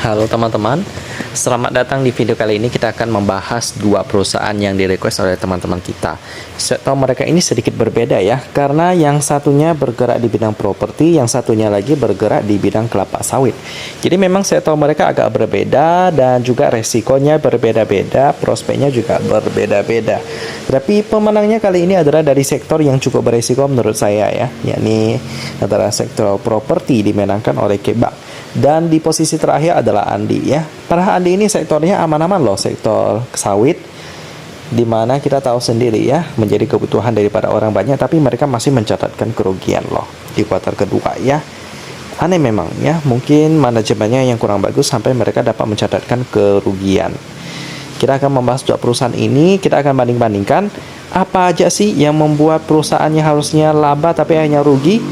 Halo teman-teman, selamat datang di video kali ini. Kita akan membahas dua perusahaan yang di-request oleh teman-teman kita. Saya tahu mereka ini sedikit berbeda ya, karena yang satunya bergerak di bidang properti, yang satunya lagi bergerak di bidang kelapa sawit. Jadi memang saya tahu mereka agak berbeda dan juga resikonya berbeda-beda, prospeknya juga berbeda-beda. Tapi pemenangnya kali ini adalah dari sektor yang cukup beresiko menurut saya ya, yakni adalah sektor properti dimenangkan oleh Kebak. Dan di posisi terakhir adalah Andi ya. Padahal Andi ini sektornya aman-aman loh, sektor sawit, dimana kita tahu sendiri ya, menjadi kebutuhan daripada orang banyak, tapi mereka masih mencatatkan kerugian loh di kuartal kedua ya. Aneh memang ya, mungkin manajemennya yang kurang bagus sampai mereka dapat mencatatkan kerugian. Kita akan membahas dua perusahaan ini, kita akan banding-bandingkan apa aja sih yang membuat perusahaannya harusnya laba tapi hanya rugi.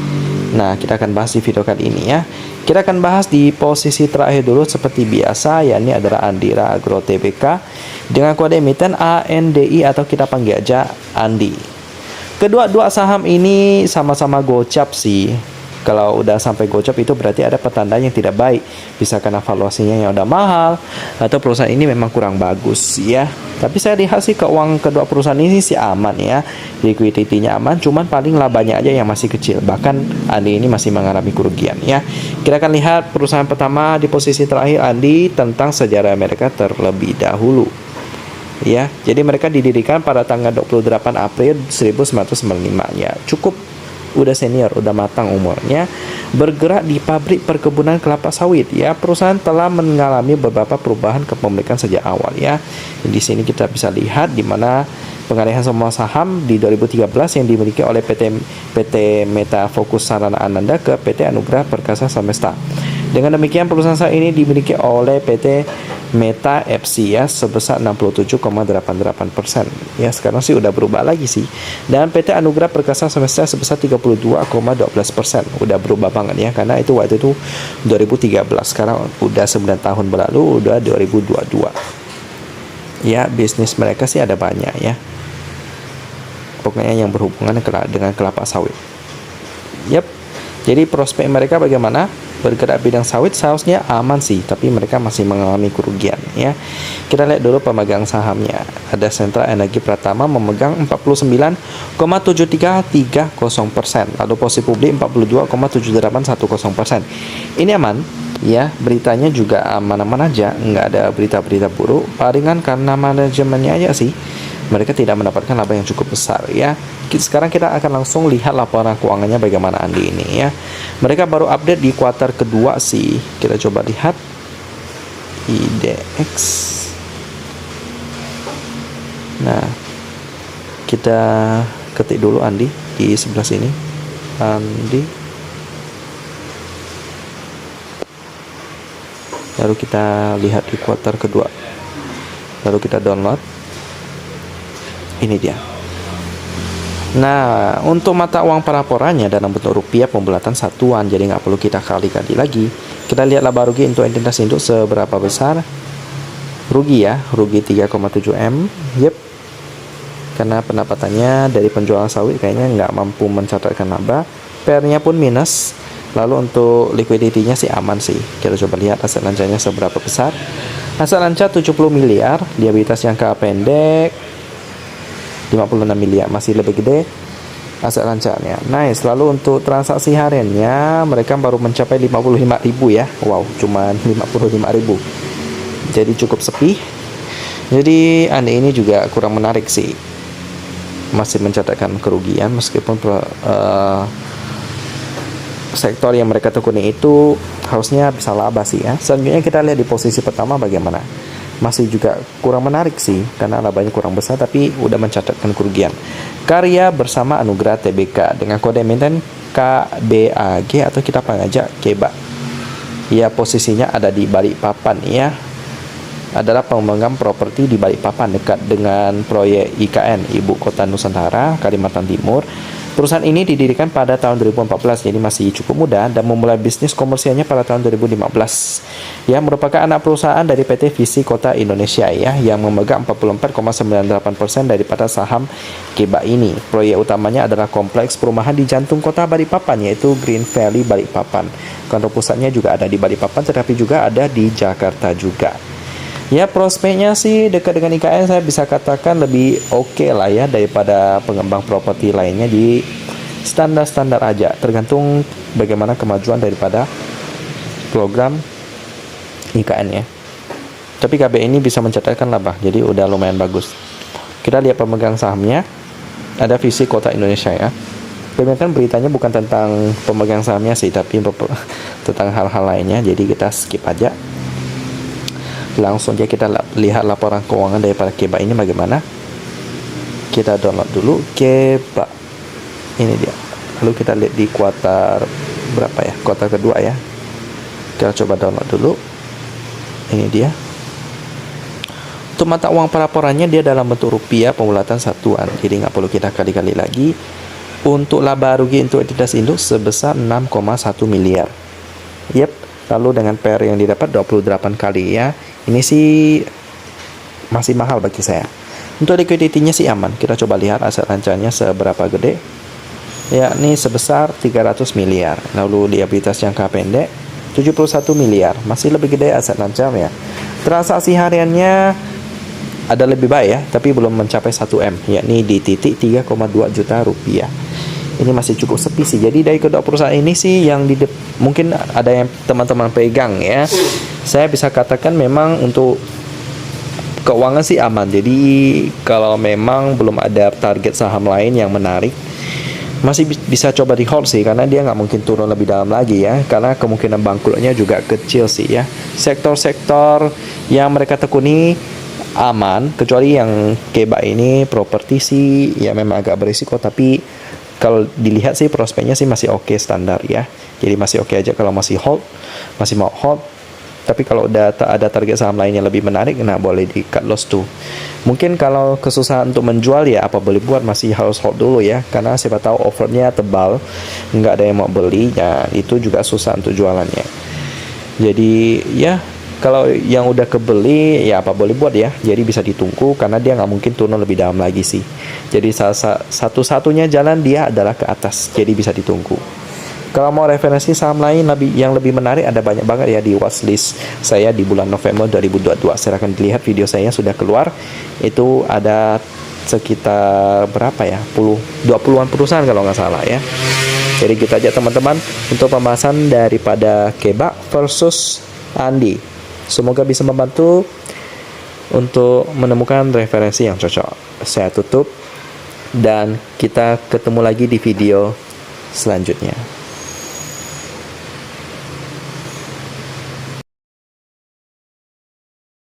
Nah, kita akan bahas di video kali ini ya. Kita akan bahas di posisi terakhir dulu seperti biasa, yakni adalah Andira Agro Tbk dengan kode emiten ANDI atau kita panggil aja Andi. Kedua saham ini sama-sama gocap sih. Kalau udah sampai gocap itu berarti ada petanda yang tidak baik. Bisa karena valuasinya yang udah mahal atau perusahaan ini memang kurang bagus ya. Tapi saya lihat sih keuangan kedua perusahaan ini sih aman ya. Liquidity-nya aman, cuman paling labanya aja yang masih kecil. Bahkan Andi ini masih mengalami kerugian ya. Kita akan lihat perusahaan pertama di posisi terakhir Andi tentang sejarah mereka terlebih dahulu. Ya, jadi mereka didirikan pada tanggal 28 April 1995 ya. Cukup udah senior, udah matang umurnya, bergerak di pabrik perkebunan kelapa sawit ya. Perusahaan telah mengalami beberapa perubahan kepemilikan sejak awal ya. Di sini kita bisa lihat di mana pengalihan semua saham di 2013 yang dimiliki oleh PT Meta Fokus Sarana Ananda ke PT Anugrah Perkasa Semesta. Dengan demikian perusahaan saat ini dimiliki oleh PT Meta FC ya sebesar 67,88%. Ya, sekarang sih udah berubah lagi sih. Dan PT Anugrah Perkasa Semesta sebesar 32,12%. Udah berubah banget ya, karena itu waktu itu 2013. Sekarang udah 9 tahun berlalu, udah 2022. Ya, bisnis mereka sih ada banyak ya. Pokoknya yang berhubungan dengan kelapa sawit. Yap. Jadi prospek mereka bagaimana? Bergerak bidang sawit seharusnya aman sih, tapi mereka masih mengalami kerugian ya. Kita lihat dulu pemegang sahamnya. Ada Sentra Energi Pratama memegang 49,7330%, lalu Posisi Publik 42,7810%. Ini aman ya, beritanya juga aman-aman aja, nggak ada berita-berita buruk. Palingan karena manajemennya aja sih, mereka tidak mendapatkan laba yang cukup besar ya. Sekarang kita akan langsung lihat laporan keuangannya bagaimana Andi ini ya. Mereka baru update di kuartal kedua sih. Kita coba lihat IDX. Nah, kita ketik dulu Andi di sebelah sini. Andi. Lalu kita lihat di kuartal kedua. Lalu kita download. Ini dia. Nah, untuk mata uang pelaporannya dalam bentuk rupiah pembulatan satuan, jadi nggak perlu kita kali-kali lagi. Kita lihat laba rugi untuk entitas induk seberapa besar. Rugi ya, rugi 3,7 M. Yep. Karena pendapatannya dari penjualan sawit kayaknya nggak mampu mencatatkan laba. PR-nya pun minus. Lalu untuk liquidity-nya sih aman sih. Kita coba lihat aset lancanya seberapa besar. Aset lancar 70 miliar, liabilitas jangka pendek 56 miliar, masih lebih gede aset lancarnya. Nice. Lalu untuk transaksi hariannya mereka baru mencapai 55.000 ya. Wow, cuma 55.000. Jadi cukup sepi. Jadi Andi ini juga kurang menarik sih. Masih mencatatkan kerugian meskipun sektor yang mereka tekuni itu harusnya bisa laba sih ya. Selanjutnya kita lihat di posisi pertama bagaimana. Masih juga kurang menarik sih karena labanya kurang besar tapi udah mencatatkan kerugian. Karya bersama Anugrah Tbk dengan kode emiten KBAG atau kita panggil aja Kebak. Ya, posisinya ada di Balikpapan ya. Adalah pemegang properti di Balikpapan dekat dengan proyek IKN Ibu Kota Nusantara Kalimantan Timur. Perusahaan ini didirikan pada tahun 2014, jadi masih cukup muda, dan memulai bisnis komersialnya pada tahun 2015. Ya, merupakan anak perusahaan dari PT Visi Kota Indonesia ya, yang memegang 44,98% daripada saham KEBA ini. Proyek utamanya adalah kompleks perumahan di jantung kota Balikpapan, yaitu Green Valley Balikpapan. Kantor pusatnya juga ada di Balikpapan, tetapi juga ada di Jakarta juga. Ya, prospeknya sih dekat dengan IKN, saya bisa katakan lebih oke lah ya daripada pengembang properti lainnya, di standar-standar aja, tergantung bagaimana kemajuan daripada program IKN ya. Tapi KB ini bisa mencatatkan laba, jadi udah lumayan bagus. Kita lihat pemegang sahamnya, ada Visi Kota Indonesia ya. Kebanyakan beritanya bukan tentang pemegang sahamnya sih, tapi tentang hal-hal lainnya, jadi kita skip aja. Langsung aja kita lihat laporan keuangan daripada KEBA ini bagaimana. Kita download dulu KEBA. Ini dia. Lalu kita lihat di kuartal berapa ya? Kuartal kedua ya. Kita coba download dulu. Ini dia. Untuk mata uang pelaporannya dia dalam bentuk rupiah pembulatan satuan. Jadi nggak perlu kita kali-kali lagi. Untuk laba rugi untuk entitas induk sebesar 6,1 miliar. Yep. Lalu dengan PR yang didapat 28 kali ya. Ini sih masih mahal bagi saya. Untuk liquidity-nya sih aman. Kita coba lihat aset rancangnya seberapa gede. Yakni sebesar 300 miliar. Lalu liabilitas jangka pendek 71 miliar. Masih lebih gede aset rancang ya. Transaksi hariannya ada lebih baik ya, tapi belum mencapai 1M, yakni di titik 3,2 juta rupiah. Ini masih cukup sepi sih. Jadi dari kedua perusahaan ini sih yang mungkin ada yang teman-teman pegang ya. Saya bisa katakan memang untuk keuangan sih aman. Jadi kalau memang belum ada target saham lain yang menarik, masih bisa coba di hold sih, karena dia nggak mungkin turun lebih dalam lagi ya, karena kemungkinan bangkrutnya juga kecil sih ya. Sektor-sektor yang mereka tekuni aman, kecuali yang KEBA ini properti sih ya memang agak berisiko, tapi kalau dilihat sih prospeknya sih masih oke standar ya. Jadi masih oke aja kalau masih mau hold. Tapi kalau udah ada target saham lain yang lebih menarik, nah boleh di cut loss tuh. Mungkin kalau kesusahan untuk menjual ya apa boleh buat, masih harus hold dulu ya, karena siapa tahu offernya tebal, nggak ada yang mau beli, ya itu juga susah untuk jualannya. Jadi ya kalau yang udah kebeli ya apa boleh buat ya, jadi bisa ditunggu karena dia nggak mungkin turun lebih dalam lagi sih. Jadi satu-satunya jalan dia adalah ke atas, jadi bisa ditunggu. Kalau mau referensi saham lain yang lebih menarik, ada banyak banget ya di watchlist saya di bulan November 2022. Silahkan dilihat video saya sudah keluar. Itu ada sekitar berapa ya? 20-an perusahaan kalau nggak salah ya. Jadi kita ajak teman-teman untuk pembahasan daripada KEBA versus Andi. Semoga bisa membantu untuk menemukan referensi yang cocok. Saya tutup dan kita ketemu lagi di video selanjutnya.